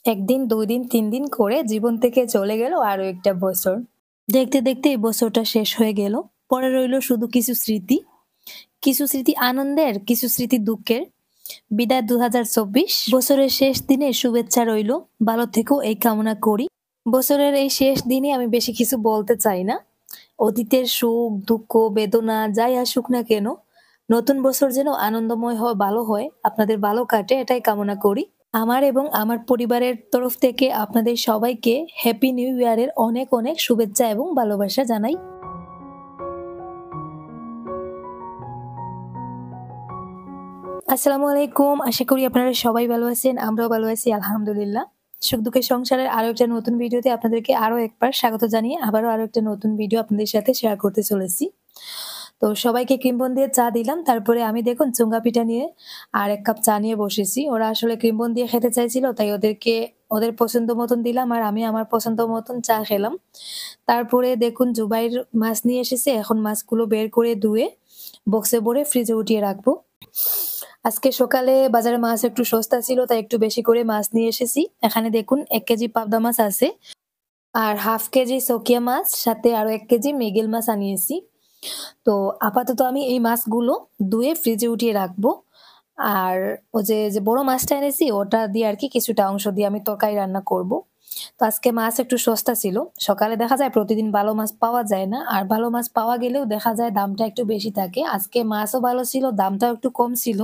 একদিন, ২ দিন, ৩ দিন করে জীবন থেকে চলে গেল আরো একটা বছর। দেখতে, দেখতে এই বছরটা শেষ হয়ে গেল। পড়ে রইল শুধু কিছু স্মৃতি। কিছু স্মৃতি আনন্দের, কিছু স্মৃতি দুঃখের। বিদায় ২০২৪। বছরের শেষ দিনে শুভেচ্ছা রইল। ভালো থেকো এই কামনা করি। বছরের এই শেষ দিনে আমি বেশি কিছু বলতে চাই না। অতীতের সুখ, দুঃখ, বেদনা যাই আসুক না কেন, নতুন বছর যেন আনন্দময় হয়, ভালো হয়, আপনাদের ভালো কাটে এটাই কামনা করি। আমার এবং আমার পরিবারের তরফ থেকে আপনাদের সবাইকে হ্যাপি নিউ ইয়ারের অনেক অনেক শুভেচ্ছা এবং ভালোবাসা জানাই। আসসালামু আলাইকুম। আশা করি আপনারা সবাই ভালো আছেন। আমরাও ভালো আছি আলহামদুলিল্লাহ। সুখ দুঃখের সংসারের আরো একটা নতুন ভিডিওতে আপনাদেরকে আরো একবার স্বাগত জানিয়ে আবারও আরো একটা নতুন ভিডিও আপনাদের সাথে শেয়ার করতে চলেছি। তো সবাইকে ক্রিমবন দিয়ে চা দিলাম। তারপরে আমি দেখুন চুঙ্গা পিঠা নিয়ে আর ১ কাপ চা নিয়ে বসেছি। ওরা আসলে ক্রিমবন দিয়ে খেতে চাইছিল, তাই ওদেরকে ওদের পছন্দ মতন দিলাম আর আমি আমার পছন্দ মতন চা খেলাম। তারপরে দেখুন জুবাইর মাছ নিয়ে এসেছে। এখন মাছগুলো বের করে ধুয়ে বক্সে ভরে ফ্রিজে উঠিয়ে রাখবো। আজকে সকালে বাজারে মাছ একটু সস্তা ছিল, তাই একটু বেশি করে মাছ নিয়ে এসেছি। এখানে দেখুন ১ কেজি পাবদা মাছ আছে আর 1/2 কেজি সকিয়া মাছ, সাথে আরো ১ কেজি মৃগেল মাছ আনিয়েছি। তো আপাতত আমি এই মাছগুলো ধুয়ে ফ্রিজে উঠিয়ে রাখবো। আর ওই যে বড় মাছটা এনেছি ওটা দিয়ে আরকি কিছুটা অংশ দিয়ে আমি তরকারি রান্না করব। তো আজকে মাছ একটু সস্তা ছিল। সকালে দেখা যায় প্রতিদিন ভালো মাছ পাওয়া যায় না। আর ভালো মাছ পাওয়া গেলেও দেখা যায় দামটা একটু বেশি থাকে। আজকে মাছও ভালো ছিল, দামটাও একটু কম ছিল।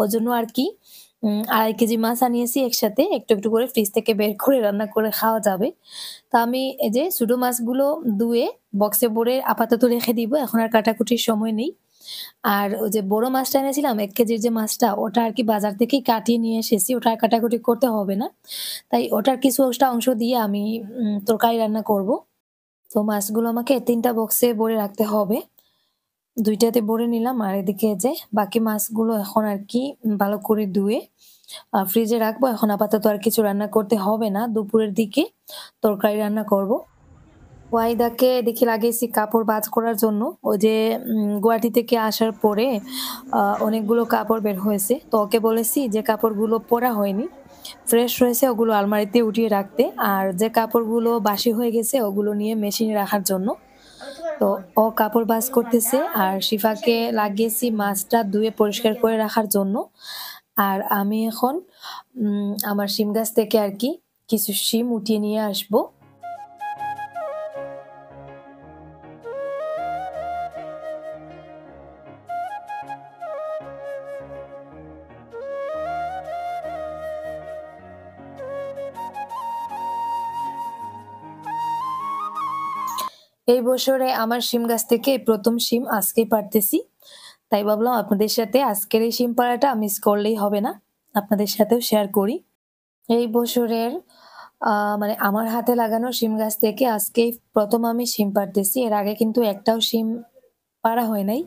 ওজন্য আরকি ২.৫ কেজি মাছ আনিয়েছি একসাথে। একটু, একটু করে ফ্রিজ থেকে বের করে রান্না করে খাওয়া যাবে। তো আমি এই যে ছোট মাছগুলো ধুয়ে বক্সে ভরে আপাতত রেখে দিব। এখন আর কাটাকুটির সময় নেই। আর ওই যে বড় মাছটা এনেছিলাম ১ কেজির যে মাছটা, ওটা আরকি বাজার থেকেই কাটিয়ে নিয়ে এসেছি। ওটা আর কাটাকুটি করতে হবে না। তাই ওটার কিছু একটা অংশ দিয়ে আমি তরকারি রান্না করব। তো মাছগুলো আমাকে ৩ টা বক্সে ভরে রাখতে হবে। ২ টাতে ভরে নিলাম আর এদিকে যে বাকি মাছগুলো এখন আরকি ভালো করে ধুয়ে ফ্রিজে রাখবো। এখন আপাতত আর কিছু রান্না করতে হবে না। দুপুরের দিকে তরকারি রান্না করব। ওয়াহিদাকে দেখি লাগিয়েছি কাপড় ভাঁজ করার জন্য। ওই যে গুয়াহাটি থেকে আসার পরে অনেকগুলো কাপড় বের হয়েছে। তো ওকে বলেছি যে কাপড়গুলো পরা হয়নি, ফ্রেশ রয়েছে ওগুলো আলমারিতে উঠিয়ে রাখতে। আর যে কাপড়গুলো বাসি হয়ে গেছে ওগুলো নিয়ে মেশিনে রাখার জন্য। তো ও কাপড় ভাঁজ করতেছে আর শিফাকে লাগিয়েছি মাছটা ধুয়ে পরিষ্কার করে রাখার জন্য। আর আমি এখন আমার শিম গাছ থেকে আরকি কিছু শিম উঠিয়ে নিয়ে আসবো। এই বছরে আমার শিম গাছ থেকে ১ম শিম আজকেই পাড়তেছি। তাই ভাবলাম আপনাদের সাথে আজকের এই শিম পাড়াটা মিস করলেই হবে না। আপনাদের সাথেও শেয়ার করি। এই বছরের মানে আমার হাতে লাগানো শিম গাছ থেকে আজকেই ১ম আমি শিম পাড়তেছি। এর আগে কিন্তু একটাও শিম পাড়া হয় নাই।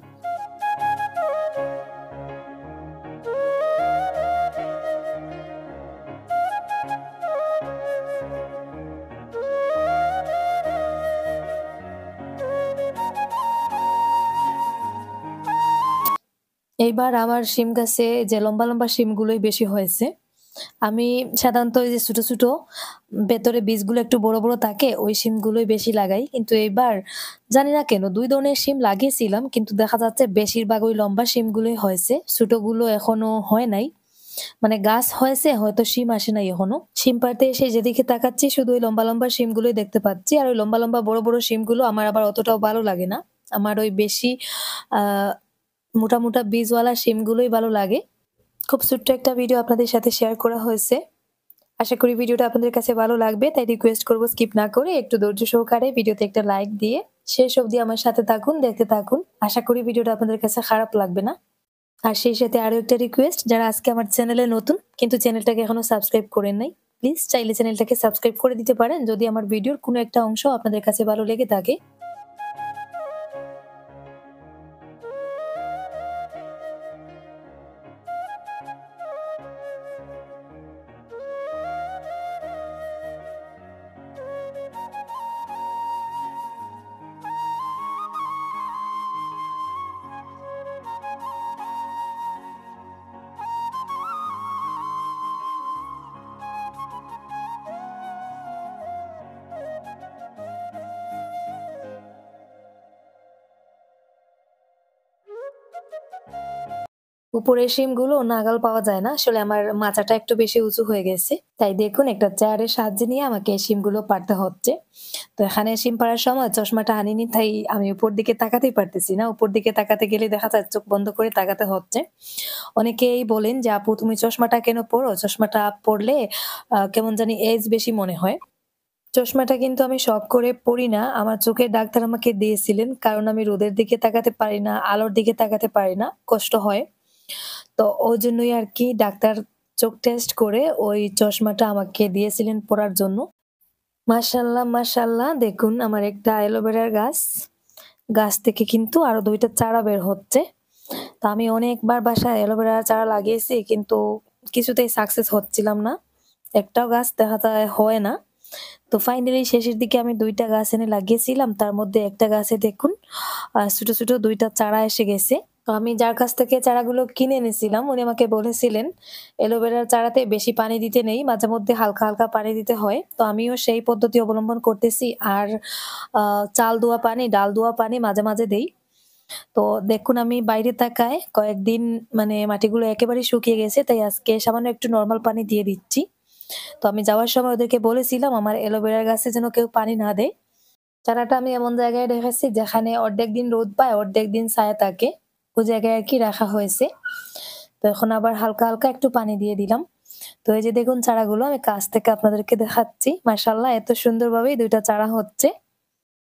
এইবার আমার শিম গাছে যে লম্বা, লম্বা শিমগুলোই বেশি হয়েছে। আমি সাধারণত ওই যে ছোট, ছোট ভেতরে বীজগুলো একটু বড়, বড় থাকে ওই শিমগুলোই বেশি লাগাই। কিন্তু এইবার জানি না কেন ২ ধরনের শিম লাগিয়েছিলাম, কিন্তু দেখা যাচ্ছে বেশিরভাগ ওই লম্বা শিমগুলোই হয়েছে। ছোটগুলো এখনো হয় নাই। মানে গাছ হয়েছে হয়তো শিম আসে নাই এখনো। শিম পাড়তে এসে যেদিকে তাকাচ্ছি শুধু ওই লম্বা, লম্বা শিমগুলোই দেখতে পাচ্ছি। আর ওই লম্বা, লম্বা বড়, বড় শিমগুলো আমার আবার অতটাও ভালো লাগে না। আমার ওই বেশি আ মোটা, মোটা বীজওয়ালা শিমগুলোই ভালো লাগে। খুব ছোট্ট একটা ভিডিও আপনাদের সাথে শেয়ার করা হয়েছে। আশা করি ভিডিওটা আপনাদের কাছে ভালো লাগবে। তাই রিকোয়েস্ট করব স্কিপ না করে একটু ধৈর্য সহকারে ভিডিওতে একটা লাইক দিয়ে শেষ অবধি আমার সাথে থাকুন, দেখতে থাকুন। আশা করি ভিডিওটা আপনাদের কাছে খারাপ লাগবে না। আর সেই সাথে আরো একটা রিকোয়েস্ট, যারা আজকে আমার চ্যানেলে নতুন কিন্তু চ্যানেলটাকে এখনো সাবস্ক্রাইব করেন নাই, প্লিজ চাইলে চ্যানেলটাকে সাবস্ক্রাইব করে দিতে পারেন যদি আমার ভিডিওর কোনো একটা অংশ আপনাদের কাছে ভালো লেগে থাকে। উপরের শিমগুলো নাগাল পাওয়া যায় না, আসলে আমার মাচাটা একটু বেশি উঁচু হয়ে গেছে, তাই দেখুন একটা চেয়ারের সাহায্যে নিয়ে আমাকে শিমগুলো পাড়তে হচ্ছে। তো এখানে শিম পাড়ার সময় চশমাটা আনিনি, তাই আমি উপর দিকে তাকাতেই পারতেছি না। উপর দিকে তাকাতে গেলে দেখা যায় চোখ বন্ধ করে তাকাতে হচ্ছে। অনেকেই বলেন যে আপু তুমি চশমাটা কেন পড়ো, চশমাটা পড়লে কেমন জানি এজ বেশি মনে হয়। চশমাটা কিন্তু আমি শখ করে পড়ি না। আমার চোখের ডাক্তার আমাকে দিয়েছিলেন। কারণ আমি রোদের দিকে তাকাতে পারি না, আলোর দিকে তাকাতে পারি না, কষ্ট হয়। তো ওইজন্যই আরকি ডাক্তার চোখ টেস্ট করে ওই চশমাটা আমাকে দিয়েছিলেন পড়ার জন্য। মাশাআল্লাহ, মাশাআল্লাহ দেখুন আমার একটা অ্যালোভেরার গাছ। গাছ থেকে কিন্তু আরো ২ টা চারা বের হচ্ছে। তো আমি অনেকবার বাসায় অ্যালোভেরার চারা লাগিয়েছি, কিন্তু কিছুতেই সাকসেস হচ্ছিলাম না। একটাও গাছ দেখা যায় হয় না। তো ফাইনালি শেষের দিকে আমি ২ টা গাছ এনে লাগিয়েছিলাম। তার মধ্যে একটা গাছে দেখুন ছোট, ছোট ২ টা চারা এসে গেছে। তো আমি যার কাছ থেকে চারাগুলো কিনে এনেছিলাম উনি আমাকে বলেছিলেন, অ্যালোভেরার চারাতে বেশি পানি দিতে নেই, মাঝে মধ্যে হালকা, হালকা পানি দিতে হয়। তো আমিও সেই পদ্ধতি অবলম্বন করতেছি। আর চাল ধোয়া পানি, ডাল ধোয়া পানি মাঝে, মাঝে দেই। তো দেখুন আমি বাইরে তাকায় কয়েকদিন মানে মাটিগুলো একেবারেই শুকিয়ে গেছে। তাই আজকে সামান্য একটু নরমাল পানি দিয়ে দিচ্ছি। তো আমি যাওয়ার সময় ওদেরকে বলেছিলাম আমার অ্যালোভেরার গাছে যেন কেউ পানি না দেয়। চারাটা আমি এমন জায়গায় রেখেছি যেখানে অর্ধেক দিন রোদ পায়, অর্ধেক দিন ছায়া থাকে। ওই জায়গায় আরকি রাখা হয়েছে। তো এখন আবার হালকা, হালকা একটু পানি দিয়ে দিলাম। তো এই যে দেখুন চারাগুলো আমি কাছ থেকে আপনাদেরকে দেখাচ্ছি। মাশাআল্লাহ এত সুন্দরভাবেই ২ টা চারা হচ্ছে।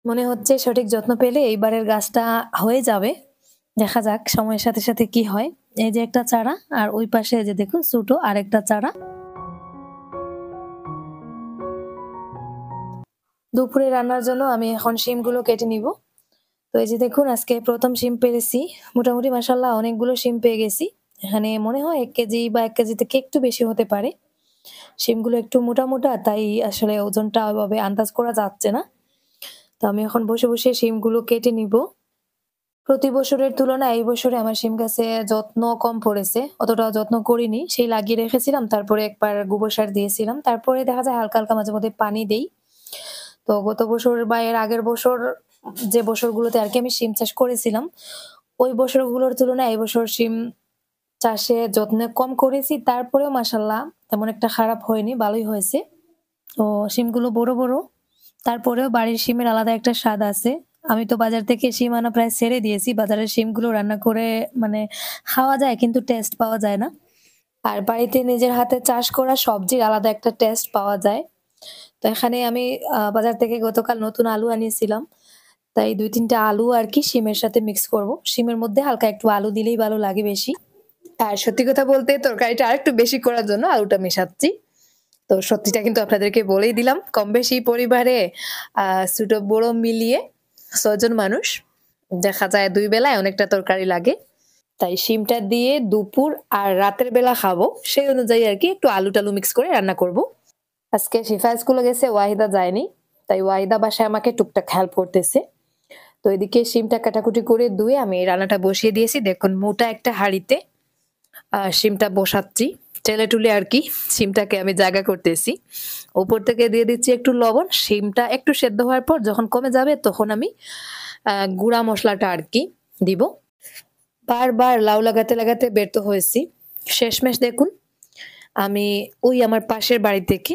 মনে হচ্ছে সঠিক যত্ন পেলে এইবারের গাছটা হয়ে যাবে। দেখা যাক সময়ের সাথে, সাথে কি হয়। এই যে একটা চারা আর ওই পাশে এই যে দেখুন ছোট আরেকটা চারা। দুপুরে রান্নার জন্য আমি এখন শিমগুলো কেটে নিব। তো এই যে দেখুন আজকে ১ম শিম পেড়েছি। মোটামুটি মাশাআল্লাহ অনেকগুলো শিম পেয়ে গেছি। এখানে মনে হয় ১ কেজি বা ১ কেজি থেকে একটু বেশি হতে পারে। শিমগুলো একটু মোটা, মোটা তাই আসলে ওজনটা ওইভাবে আন্দাজ করা যাচ্ছে না। তো আমি এখন বসে, বসে শিমগুলো কেটে নিব। প্রতি বছরের তুলনায় এই বছরে আমার শিম গাছে যত্ন কম পড়েছে। অতটাও যত্ন করিনি। সেই লাগিয়ে রেখেছিলাম, তারপরে একবার গোবর সার দিয়েছিলাম। তারপরে দেখা যায় হালকা, হালকা মাঝে মধ্যে পানি দেই। তো গত বছর বা এর আগের বছর যে বছরগুলোতে আরকি আমি শিম চাষ করেছিলাম, ওই বছরগুলোর তুলনায় এই বছর শিম চাষে যত্ন কম করেছি। তারপরেও মাশাআল্লাহ তেমন একটা খারাপ হয়নি, ভালোই হয়েছে। তো শিমগুলো বড়, বড়। তারপরেও বাড়ির শিমের আলাদা একটা স্বাদ আছে। আমি তো বাজার থেকে শিম আনা প্রায় ছেড়ে দিয়েছি। বাজারের শিমগুলো রান্না করে মানে খাওয়া যায় কিন্তু টেস্ট পাওয়া যায় না। আর বাড়িতে নিজের হাতে চাষ করা সবজির আলাদা একটা টেস্ট পাওয়া যায়। তো এখানে আমি বাজার থেকে গতকাল নতুন আলু আনিয়েছিলাম। তাই ২-৩ টা আলু আরকি শিমের সাথে মিক্স করব। শিমের মধ্যে হালকা একটু আলু দিলেই ভালো লাগে বেশি। আর সত্যি কথা বলতে তরকারিটা আরেকটু বেশি করার জন্য আলুটা মেশাচ্ছি। তো সত্যিটা কিন্তু আপনাদেরকে বলেই দিলাম। কম বেশি পরিবারে ছোট বড় মিলিয়ে ৬ জন মানুষ। দেখা যায় ২ বেলায় অনেকটা তরকারি লাগে। তাই শিমটা দিয়ে দুপুর আর রাতের বেলা খাবো। সেই অনুযায়ী আরকি একটু আলু-টালু মিক্স করে রান্না করব। আজকে শিফা স্কুলে গেছে, ওয়াহিদা যায়নি। তাই ওয়াহিদা বাসায় আমাকে টুকটাক হেল্প করতেছে। তো এদিকে শিমটা কাটাকুটি করে ধুয়ে আমি রান্নাটা বসিয়ে দিয়েছি। দেখুন মোটা একটা হাঁড়িতে শিমটা বসাচ্ছি। টেলে-টুলে আরকি শিমটাকে আমি জায়গা করতেছি। উপর থেকে দিয়ে দিচ্ছি একটু লবণ। শিমটা একটু সেদ্ধ হওয়ার পর যখন কমে যাবে তখন আমি গুঁড়া মসলাটা আরকি দিব। বারবার লাউ লাগাতে, লাগাতে ব্যর্থ হয়েছি। শেষমেশ দেখুন আমি ওই আমার পাশের বাড়ি থেকে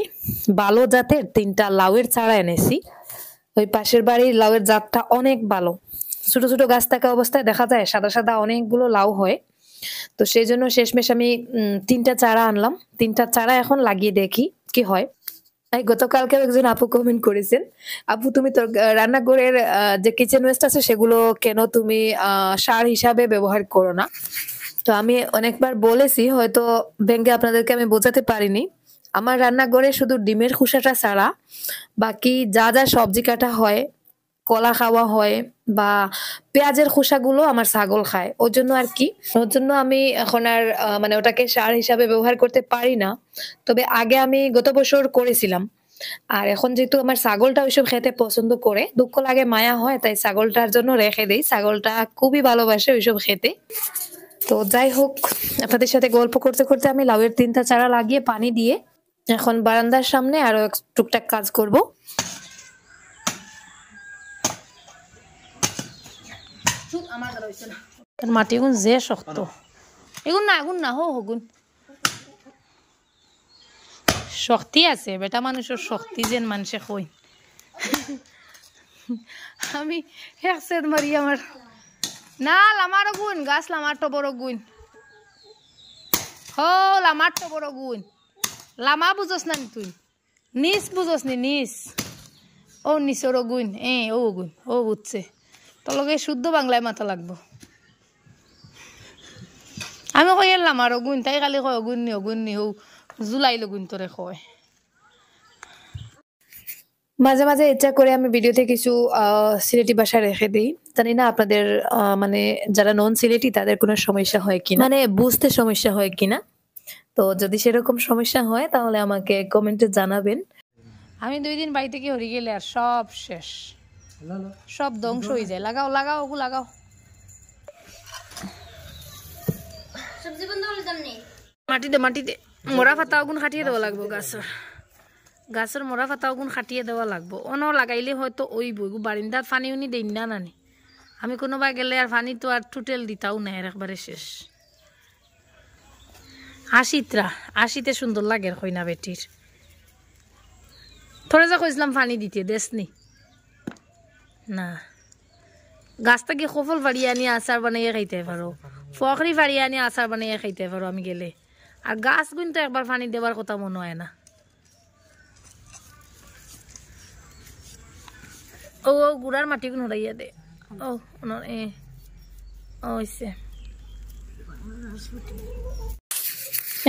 ভালো জাতের ৩ টা লাউয়ের চারা এনেছি। ওই পাশের বাড়ির লাউয়ের জাতটা অনেক ভালো। ছোট, ছোট গাছ থাকা অবস্থায় দেখা যায় সাদা, সাদা অনেকগুলো লাউ হয়। তো সেজন্য শেষমেশ আমি ৩ টা চারা আনলাম। ৩ টা চারা এখন লাগিয়ে দেখি কি হয়। এই গতকালকেও একজন আপু কমেন্ট করেছেন, "আপু তুমি তোর রান্নাঘরের যে কিচেন ওয়েস্ট আছে সেগুলো কেন তুমি সার হিসাবে ব্যবহার করো না?" তো আমি অনেকবার বলেছি, হয়তো ভেঙে আপনাদেরকে আমি বোঝাতে পারিনি। আমার রান্নাঘরে শুধু ডিমের খোসাটা ছাড়া বাকি যা, যা সবজি কাটা হয়, কলা খাওয়া হয় বা পেঁয়াজের খোসাগুলো আমার ছাগল খায়। ওজন্য আরকি ওজন্য আমি এখন আর মানে ওটাকে সার হিসাবে ব্যবহার করতে পারি না। তবে আগে আমি গত বছর করেছিলাম। আর এখন যেহেতু আমার ছাগলটা ওইসব খেতে পছন্দ করে, দুঃখ লাগে মায়া হয় তাই ছাগলটার জন্য রেখে দেই। ছাগলটা খুবই ভালোবাসে ওইসব খেতে। তো যাই হোক আপনাদের সাথে গল্প করতে, করতে আমি লাউয়ের ৩ টা চারা লাগিয়ে পানি দিয়ে এখন বারান্দার সামনে আরো টুকটাক কাজ করব। মাটি এখন যে শক্ত। এগুন না হো হগুন শক্তি আছে বেটা মানুষের শক্তি যেন মানুষে কই আমি একসেদ মারি আমার না লামারও গুণ গাছ লামারটো বড় গুণ হো লামারটো বড় গুণ লামা বুঝোস না তুই নিস বুঝোস নি নিস ও নিসর গুণ ও গুণ ও বুঝছে তোর লগে শুদ্ধ বাংলায় মাথা লাগবো আমি কই এলাম আর গুণ তাই খালি কয় অগুণ নি ও জুলাই লগুণ তোরে কয় মাঝে মাঝে ইচ্ছা করে আমি ভিডিওতে কিছু সিলেটি ভাষা রেখে দিই জানি না আপনাদের মানে যারা নন সিলেটি তাদের কোনো সমস্যা হয় কিনা মানে বুঝতে সমস্যা হয় কিনা তো যদি সেরকম সমস্যা হয় তাহলে আমাকে কমেন্টে জানাবেন আমি 2 দিন বাড়ি থেকে হরি গেলে আর সব শেষ সব ধ্বংস হয়ে যায় লাগাও লাগাও ওগু লাগাও সবজি বন্ধ হলে দাম নেই মাটিতে মোরা পাতা ওগুন খাটিয়ে দেওয়া লাগবো গাছের মোরা পাতা ওগুন খাটিয়ে দেওয়া লাগবো অন্য লাগাইলে হয়তো ওই বইগু বারিন্দার পানি উনি দেই না নানি আমি কোনোবাই গেলে আর পানি তো আর টোটাল দিতাও না একবারে শেষ আশিতে সুন্দর লাগে কইনা বেটির থরে যা কইছিলাম পানি দিতে দেশনি না গাছটা কি সফল বাড়িয়ে আনি আচার বানাইয়ে খাইতে পারো ফখরি বাড়িয়ে আনি আচার বানাইয়ে খাইতে পারো আমি গেলে আর গাছ কিন্তু একবার পানি দেবার কথা মনে হয় না ও গুড়ার মাটি গুণ হরাইয়া দে ও হইছে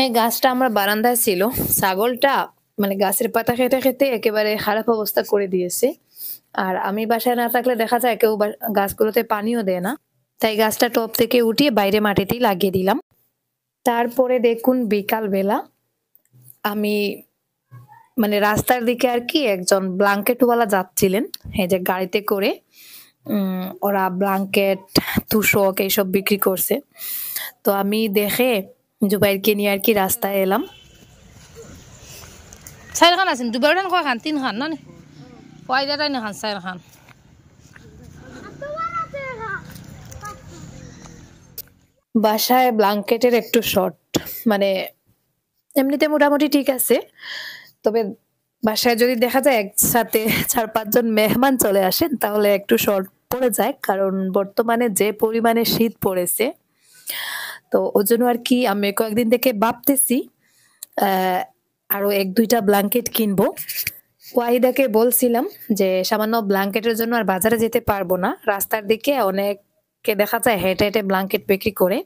এই গাছটা আমার বারান্দায় ছিল ছাগলটা মানে গাছের পাতা খেতে খেতে একেবারে খারাপ অবস্থা করে দিয়েছে আর আমি বাসায় না থাকলে দেখা যায় কেউ গাছগুলোতে পানিও দেয় না তাই গাছটা টপ থেকে উঠিয়ে বাইরে মাটিতেই লাগিয়ে দিলাম তারপরে দেখুন বিকাল বেলা আমি মানে রাস্তার দিকে আর কি একজন ব্ল্যাঙ্কেটওয়ালা যাচ্ছিলেন এই যে গাড়িতে করে ওরা ব্ল্যাঙ্কেট তুষক এইসব বিক্রি করছে তো আমি দেখে জুবাইরকে নিয়ে আর কি রাস্তায় এলাম 4 খান আছেন জুবাইর খান কয় খান 3 খান না নি কয়দাটাই না খান 4 খান বাসায় ব্ল্যাঙ্কেটের একটু শর্ট মানে এমনিতে মোটামুটি ঠিক আছে তবে বাসায় যদি দেখা যায় একসাথে 4-5 জন মেহমান চলে আসেন তাহলে একটু শর্ট পড়ে যায় কারণ বর্তমানে যে পরিমাণে শীত পড়েছে তো ওজন্য আর কি আমি কয়েকদিন থেকে ভাবতেছি আরো 1-2টা ব্ল্যাঙ্কেট কিনবো ওয়াহিদাকে বলছিলাম যে সামান্য ব্ল্যাঙ্কেটের জন্য আর বাজারে যেতে পারবো না রাস্তার দিকে অনেককে দেখা যায় হেঁটে হেঁটে ব্ল্যাঙ্কেট বিক্রি করে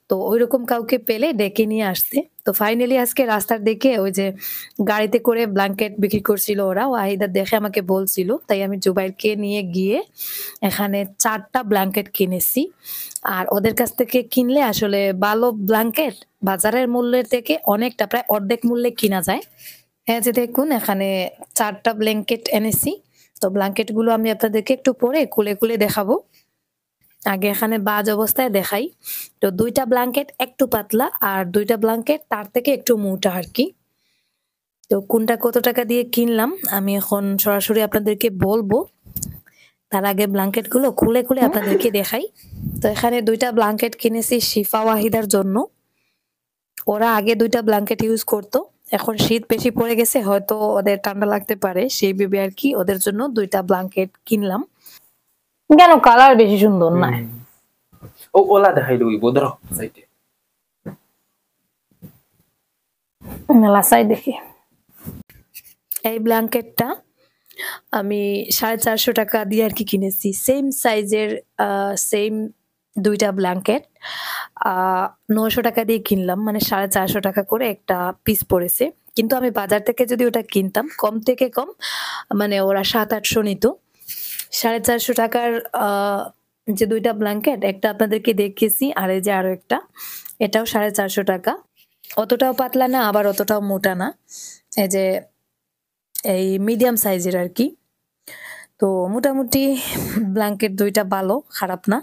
তো ওইরকম কাউকে পেলে ডেকে নিয়ে আসতে তো ফাইনালি আজকে রাস্তার দিকে ওই যে গাড়িতে করে ব্ল্যাঙ্কেট বিক্রি করছিল ওরা ওয়াহিদা দেখে আমাকে বলছিল তাই আমি জুবাইরকে নিয়ে গিয়ে এখানে 4টা ব্ল্যাঙ্কেট কিনেছি আর ওদের কাছ থেকে কিনলে আসলে ভালো ব্ল্যাঙ্কেট বাজারের মূল্যের থেকে অনেকটা প্রায় অর্ধেক মূল্যে কিনা যায় হ্যাঁ যে দেখুন এখানে 4টা ব্ল্যাঙ্কেট এনেছি তো ব্ল্যাঙ্কেট গুলো আমি আপনাদেরকে একটু পরে খুলে খুলে দেখাবো আগে এখানে বাজ অবস্থায় দেখাই তো 2টা ব্ল্যাঙ্কেট একটু পাতলা আর 2টা ব্ল্যাঙ্কেট তার থেকে একটু মোটা আর কি তো কোনটা কত টাকা দিয়ে কিনলাম আমি এখন সরাসরি আপনাদেরকে বলবো তার আগে ব্ল্যাঙ্কেট গুলো খুলে খুলে আপনাদেরকে দেখাই তো এখানে 2টা ব্ল্যাঙ্কেট কিনেছি শিফা ওয়াহিদার জন্য ওরা আগে 2টা ব্ল্যাঙ্কেট ইউজ করতো এখন শীত বেশি পড়ে গেছে হয়তো ওদের ঠান্ডা লাগতে পারে সেই ভেবে আর কি ওদের জন্য 2টা ব্ল্যাঙ্কেট কিনলাম কেন কালার বেশি সুন্দর না ও ওলা দেখাই দেবো বোধর সাইডে মেলা সাই দেখি এই ব্ল্যাঙ্কেটটা আমি 450 টাকা দিয়ে আর কি কিনেছি সেম সাইজের সেম 2টা ব্ল্যাঙ্কেট 900 টাকা দিয়ে কিনলাম মানে 450 টাকা করে একটা পিস পড়েছে কিন্তু আমি বাজার থেকে যদি ওটা কিনতাম কম থেকে কম মানে ওরা 700-800 নিত 450 টাকার যে 2টা ব্ল্যাঙ্কেট একটা আপনাদেরকে দেখিয়েছি আর এই যে আরো একটা এটাও 450 টাকা অতটাও পাতলা না আবার অতটাও মোটা না এই যে এই মিডিয়াম সাইজের আর কি তো মোটামুটি ব্ল্যাঙ্কেট 2টা ভালো খারাপ না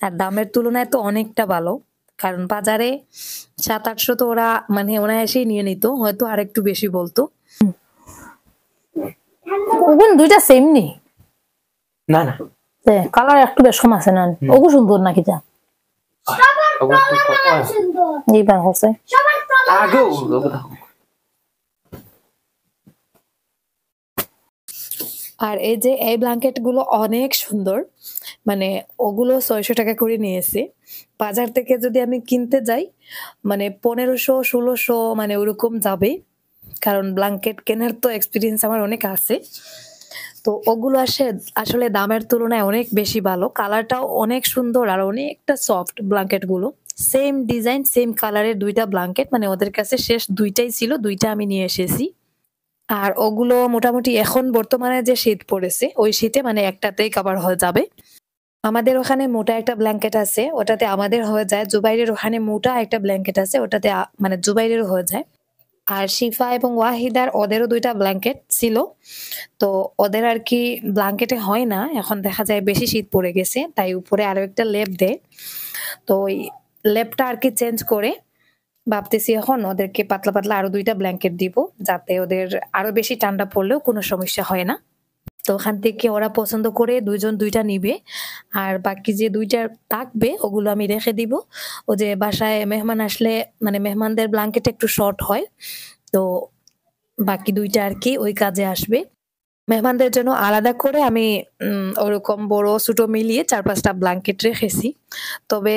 আর দামের তুলনায় তো অনেকটা ভালো কারণ বাজারে 700-800 তো ওরা মানে অনায়াসেই নিয়ে নিত হয়তো আর একটু বেশি বলতো ওগুন 2টা সেম নি না না কালার একটু বেশ কম আছে না ওগু সুন্দর নাকি যা ওগুলো তো এইবার হচ্ছে আগে ওগুলো দেখো। আর এই যে এই ব্ল্যাঙ্কেট গুলো অনেক সুন্দর, মানে ওগুলো 600 টাকা করে নিয়েছে। বাজার থেকে যদি আমি কিনতে যাই মানে 1500-1600 মানে ওরকম যাবে, কারণ ব্ল্যাঙ্কেট কেনার তো এক্সপিরিয়েন্স আমার অনেক আছে। তো ওগুলো আসলে দামের তুলনায় অনেক বেশি ভালো, কালারটাও অনেক সুন্দর আর অনেকটা সফট ব্ল্যাঙ্কেট গুলো। সেম ডিজাইন সেম কালারের দুইটা ব্ল্যাঙ্কেট, মানে ওদের কাছে শেষ দুইটাই ছিল, দুইটা আমি নিয়ে এসেছি। আর ওগুলো মোটামুটি এখন বর্তমানে যে শীত পড়েছে ওই শীতে মানে একটাতেই কভার হয়ে যাবে। আমাদের ওখানে মোটা একটা ব্ল্যাঙ্কেট আছে, ওটাতে আমাদের হয়ে যায়। জুবাইরের ওখানে মোটা একটা ব্ল্যাঙ্কেট আছে, ওটাতে মানে জুবাইরেরও হয়ে যায়। আর শিফা এবং ওয়াহিদার ওদেরও দুইটা ব্ল্যাঙ্কেট ছিল, তো ওদের আর কি ব্ল্যাঙ্কেটে হয় না, এখন দেখা যায় বেশি শীত পড়ে গেছে তাই উপরে আরো একটা লেপ দেয়। তো ওই লেপটা আর কি চেঞ্জ করে ভাবতেছি এখন ওদেরকে পাতলা পাতলা আরো দুইটা ব্ল্যাঙ্কেট দিব, যাতে ওদের আরো বেশি ঠান্ডা পড়লেও কোনো সমস্যা হয় না। তো ওখান থেকে ওরা পছন্দ করে দুইজন দুইটা নিবে, আর বাকি যে দুইটা থাকবে ওগুলো আমি রেখে দিব। ও যে বাসায় মেহমান আসলে মানে মেহমানদের ব্ল্যাঙ্কেট একটু শর্ট হয়, তো বাকি দুইটা আর কি ওই কাজে আসবে। মেহমানদের জন্য আলাদা করে আমি ওরকম বড় ছোট মিলিয়ে 4-5টা ব্ল্যাঙ্কেট রেখেছি। তবে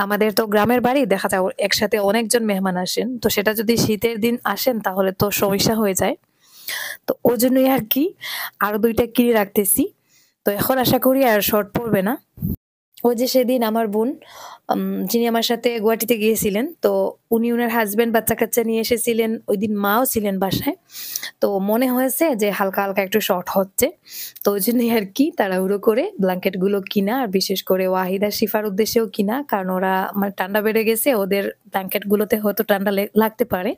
আমাদের তো গ্রামের বাড়ি, দেখা যায় একসাথে অনেকজন মেহমান আসেন, তো সেটা যদি শীতের দিন আসেন তাহলে তো সমস্যা হয়ে যায়। তো ওই জন্যই আর কি আরো দুইটা কিনে রাখতেছি। তো এখন আশা করি আর শর্ট পড়বে না। ওই যে সেদিন আমার বোন যিনি আমার সাথে গুয়াহাটিতে গিয়েছিলেন, তো উনি ওনার হাজবেন্ড বাচ্চা কাচ্চা নিয়ে এসেছিলেন, ওই দিন মাও ছিলেন বাসায়। তো মনে হয়েছে যে হালকা হালকা একটু শর্ট হচ্ছে, তো ওই জন্যই আর কি তাড়াহুড়ো করে ব্ল্যাঙ্কেট গুলো কিনা, আর বিশেষ করে ওয়াহিদা শিফার উদ্দেশ্যেও কিনা, কারণ ওরা মানে ঠান্ডা বেড়ে গেছে, ওদের ব্ল্যাঙ্কেট গুলোতে হয়তো ঠান্ডা লাগতে পারে।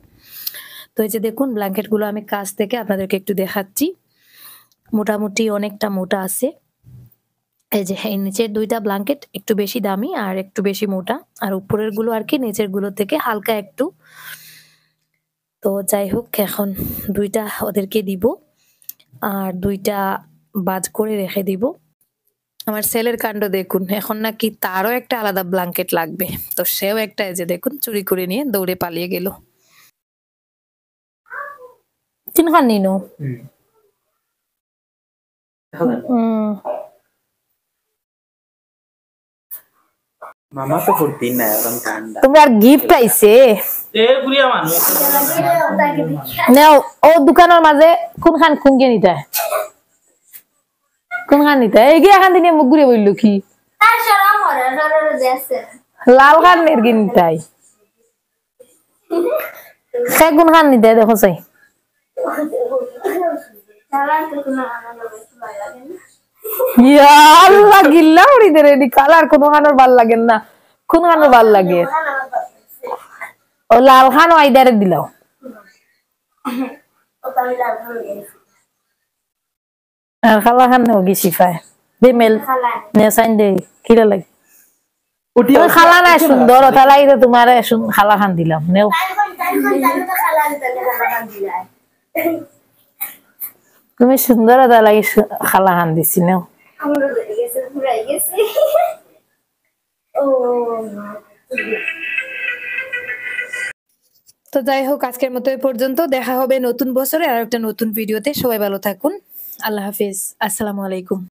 তো এই যে দেখুন ব্ল্যাঙ্কেট গুলো আমি কাছ থেকে আপনাদেরকে একটু দেখাচ্ছি, মোটামুটি অনেকটা মোটা আছে। এই যে এই নিচের দুইটা ব্ল্যাঙ্কেট একটু বেশি দামি আর একটু বেশি মোটা, আর উপরের গুলো আর কি নিচের গুলো থেকে হালকা একটু। তো যাই হোক এখন দুইটা ওদেরকে দিব আর দুইটা বাজ করে রেখে দিব। আমার ছেলের কাণ্ড দেখুন, এখন নাকি তারও একটা আলাদা ব্ল্যাঙ্কেট লাগবে, তো সেও একটা এই যে দেখুন চুরি করে নিয়ে দৌড়ে পালিয়ে গেল। তিনখান নিনো মামা তো ফুর্তি না এখন ঠান্ডা। তোমরা আর গিফট আইছে নাও, ও দোকানের মাঝে কোনখান গিয়ে নিতে কোনখান নিতে এগিয়ে এখান থেকে মুখ ঘুরে বললো কি লাল খান নির্গি নিতাই সে কোনখান নিতে দেখো চাই আল্লাহ গিল্লা উড়ি দে রেডি কালার কোনো খানোর ভাল লাগেন না, কোন খানোর ভাল লাগে ও লাল খান আইদারে দিলাও আর খালা খান নেও গেছি পায় দে মেল নে সাইন দে কিরা লাগে খালা না সুন্দর ওটা লাগে তোমার খালা খান দিলাম নেও। তুমি সুন্দর ওটা লাগে খালা খান দিছি নেও। তো যাই হোক আজকের মতো এই পর্যন্ত, দেখা হবে নতুন বছরে আর একটা নতুন ভিডিওতে। সবাই ভালো থাকুন, আল্লাহ হাফিজ, আসসালামু আলাইকুম।